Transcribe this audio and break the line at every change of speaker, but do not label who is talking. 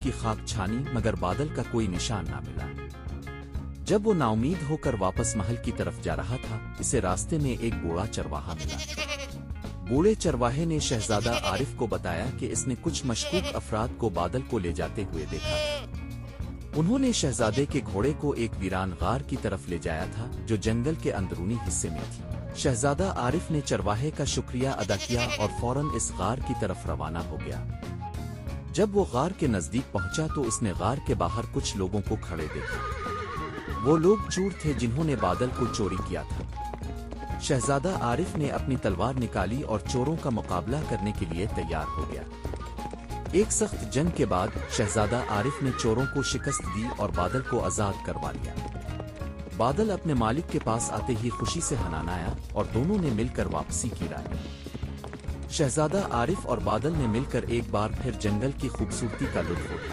کی خاک چھانی مگر بادل کا کوئی نشان نہ ملا۔ جب وہ ناامید ہو کر واپس محل کی طرف جا رہا تھا، اسے راستے میں ایک بوڑھا چرواہا ملا۔ بوڑھے چرواہے نے شہزادہ عارف کو بتایا کہ اس نے کچھ مشکوک افراد کو بادل کو لے جاتے ہوئے دیکھا تھا۔ انہوں نے شہزادے کے گھوڑے کو ایک ویران غار کی طرف لے جایا تھا جو جنگل کے اندرونی حصے میں تھی۔ شہزادہ عارف نے چرواہے کا شکریہ ادا کیا اور فوراً اس غار کی طرف روانہ ہو گیا۔ جب وہ غار کے نزدیک پہنچا تو اس نے غار کے باہر کچھ لوگوں کو کھڑے دیکھا۔ وہ لوگ چور تھے جنہوں نے بادل کو چوری کیا تھا۔ شہزادہ عارف نے اپنی تلوار نکالی اور چوروں کا مقابلہ کرنے کے لیے تیار ہو گیا۔ ایک سخت جنگ کے بعد شہزادہ عارف نے چوروں کو شکست دی اور بادل کو آزاد کروا لیا۔ بادل اپنے مالک کے پاس آتے ہی خوشی سے ہنانایا اور دونوں نے مل کر واپسی کی راہ لی۔ شہزادہ عارف اور بادل نے مل کر ایک بار پھر جنگل کی خوبصورتی کا لطف اٹھایا۔